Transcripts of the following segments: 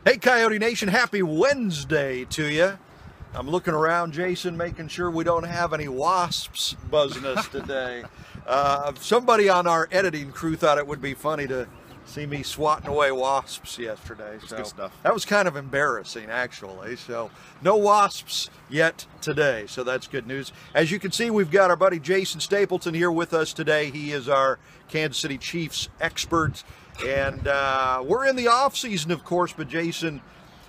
Hey, Coyote Nation, happy Wednesday to you. I'm looking around, Jason, making sure we don't have any wasps buzzing us today. Somebody on our editing crew thought it would be funny to see me swatting away wasps yesterday. That's good stuff. That was kind of embarrassing, actually. So no wasps yet today, so that's good news. As you can see, we've got our buddy Jason Stapleton here with us today. He is our Kansas City Chiefs expert. And we're in the off season, of course, but Jason,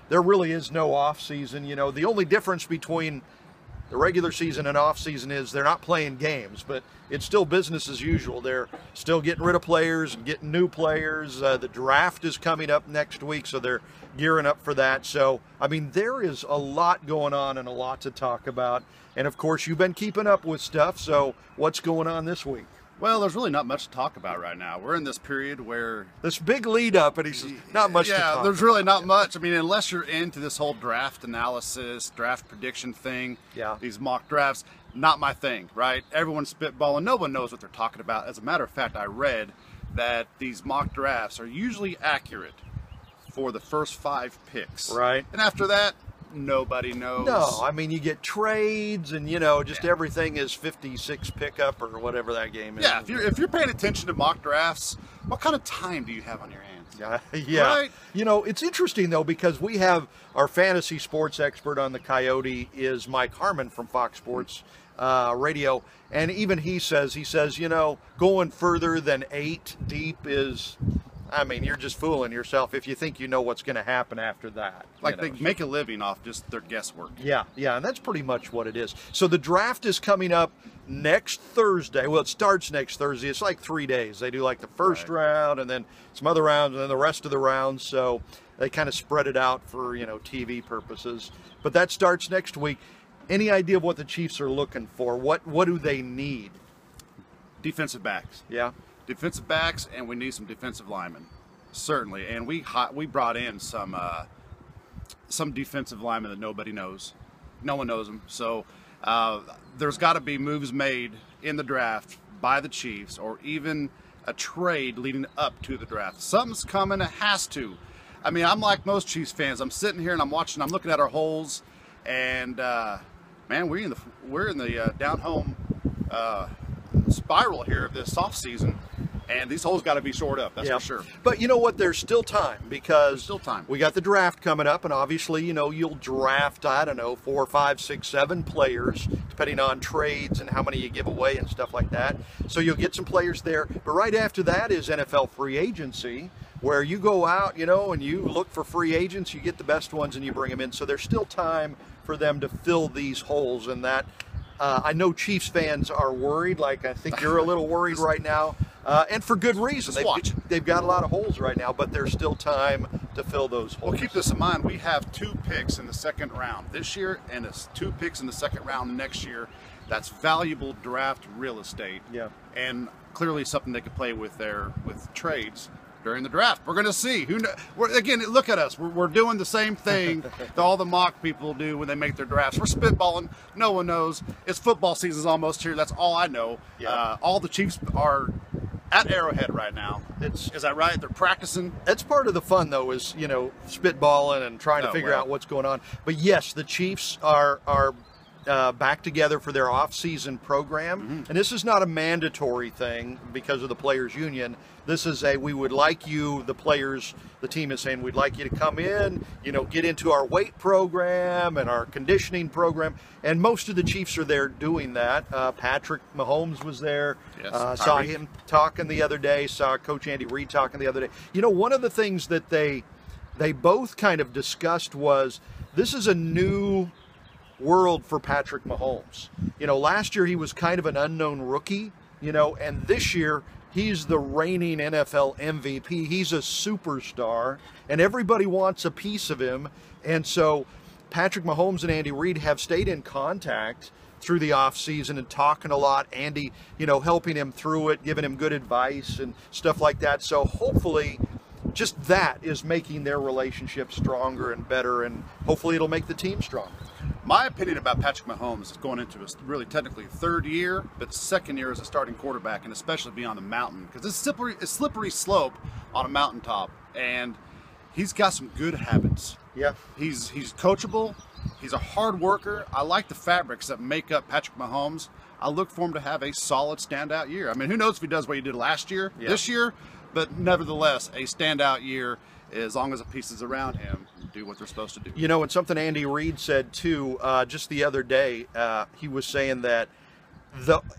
there really is no off season. You know, the only difference between the regular season and off season is they're not playing games, but it's still business as usual. They're still getting rid of players and getting new players. The draft is coming up next week, so they're gearing up for that. So, I mean, there is a lot going on and a lot to talk about. And of course, you've been keeping up with stuff. So what's going on this week? Well, there's really not much to talk about right now. We're in this period where... This big lead up, and he says, not much to talk about. Yeah, there's really not much. I mean, unless you're into this whole draft analysis, draft prediction thing, these mock drafts, not my thing, right? Everyone's spitballing. No one knows what they're talking about. As a matter of fact, I read that these mock drafts are usually accurate for the first 5 picks. Right. And after that, nobody knows. No, I mean, you get trades and, you know, just everything is 56 pickup or whatever that game is. Yeah, if you're paying attention to mock drafts, what kind of time do you have on your hands? Yeah. Right? You know, it's interesting, though, because we have our fantasy sports expert on the Coyote is Mike Harmon from Fox Sports Radio. And even he says, you know, going further than 8 deep is... I mean, you're just fooling yourself if you think you know what's going to happen after that. Like they make a living off just their guesswork. Yeah, and that's pretty much what it is. So the draft is coming up next Thursday. Well, it starts next Thursday. It's like 3 days. They do like the first round and then some other rounds and then the rest of the rounds. So they kind of spread it out for, you know, TV purposes. But that starts next week. Any idea of what the Chiefs are looking for? What do they need? Defensive backs. Yeah. Defensive backs, and we need some defensive linemen, certainly. And we brought in some defensive linemen that nobody knows. No one knows them. So there's got to be moves made in the draft by the Chiefs, or even a trade leading up to the draft. Something's coming. It has to. I mean, I'm like most Chiefs fans. I'm sitting here and I'm looking at our holes, and man, we're in the down home spiral here of this off season. And these holes got to be shored up, that's for sure. But you know what? There's still time, because there's still time. We got the draft coming up, and obviously, you know, you'll draft, I don't know, 4, 5, 6, 7 players, depending on trades and how many you give away and stuff like that. So you'll get some players there. But right after that is NFL free agency, where you go out, you know, and you look for free agents, you get the best ones and you bring them in. So there's still time for them to fill these holes, and that I know Chiefs fans are worried. Like, I think you're a little worried right now. And for good reason. They've got a lot of holes right now, but there's still time to fill those holes. Well, keep this in mind. We have 2 picks in the second round this year, and it's 2 picks in the second round next year. That's valuable draft real estate. Yeah. And clearly something they could play with there with trades during the draft. We're going to see. Again, look at us. We're doing the same thing that all the mock people do when they make their drafts. We're spitballing. No one knows. It's football season's almost here. That's all I know. Yeah. All the Chiefs are at Arrowhead right now. Is that right? They're practicing. That's part of the fun, though, is, you know, spitballing and trying to figure out what's going on. But yes, the Chiefs are back together for their off-season program. And this is not a mandatory thing because of the players' union. This is we would like you, the players, the team is saying, we'd like you to come in, you know, get into our weight program and our conditioning program. And most of the Chiefs are there doing that. Patrick Mahomes was there. Yes, saw him talking the other day, saw Coach Andy Reid talking the other day. You know, one of the things that they both kind of discussed was this is a new world for Patrick Mahomes. You know, last year he was kind of an unknown rookie, you know, and this year he's the reigning NFL MVP. He's a superstar, and everybody wants a piece of him. And so Patrick Mahomes and Andy Reid have stayed in contact through the offseason and talking a lot. Andy, you know, helping him through it, giving him good advice and stuff like that. So hopefully just that is making their relationship stronger and better, and hopefully it'll make the team stronger. My opinion about Patrick Mahomes is going into his really technically 3rd year, but 2nd year as a starting quarterback, and especially beyond the mountain, because it's slippery slope on a mountaintop, and he's got some good habits. Yeah. He's coachable. He's a hard worker. I like the fabrics that make up Patrick Mahomes. I look for him to have a solid standout year. I mean, who knows if he does what he did last year, this year, but nevertheless, a standout year as long as the pieces around him do what they're supposed to do. You know, and something Andy Reid said too, just the other day, he was saying that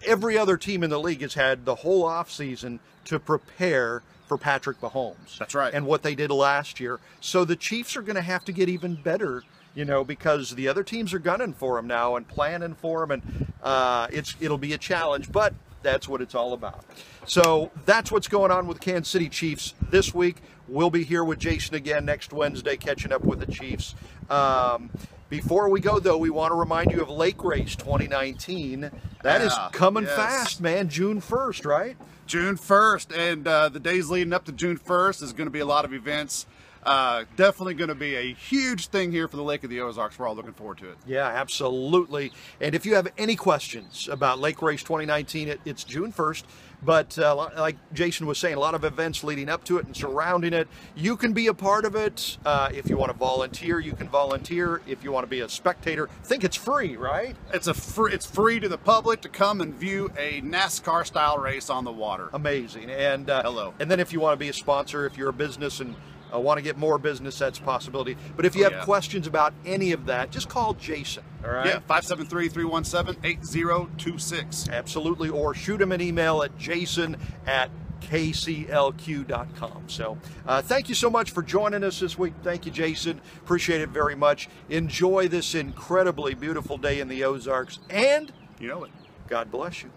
every other team in the league has had the whole offseason to prepare for Patrick Mahomes. That's right. And what they did last year. So the Chiefs are going to have to get even better, you know, because the other teams are gunning for him now and planning for him, and it'll be a challenge, but that's what it's all about. So that's what's going on with Kansas City Chiefs this week. We'll be here with Jason again next Wednesday, catching up with the Chiefs. Before we go, though, we want to remind you of Lake Race 2019. That is coming fast, man. June 1st, right? June 1st, and the days leading up to June 1st is going to be a lot of events. Definitely going to be a huge thing here for the Lake of the Ozarks. We're all looking forward to it. Yeah, absolutely. And if you have any questions about Lake Race 2019, it's June 1st. But like Jason was saying, a lot of events leading up to it and surrounding it. You can be a part of it. If you want to volunteer, you can volunteer. If you want to be a spectator, I think it's free, right? It's free to the public to come and view a NASCAR-style race on the water. Amazing. And hello. And then if you want to be a sponsor, if you're a business and want to get more business, that's a possibility. But if you have questions about any of that, just call Jason, all right? Yeah, 573-317-8026. Absolutely, or shoot him an email at jason@kclq.com. So thank you so much for joining us this week. Thank you, Jason. Appreciate it very much. Enjoy this incredibly beautiful day in the Ozarks, and you know it. God bless you.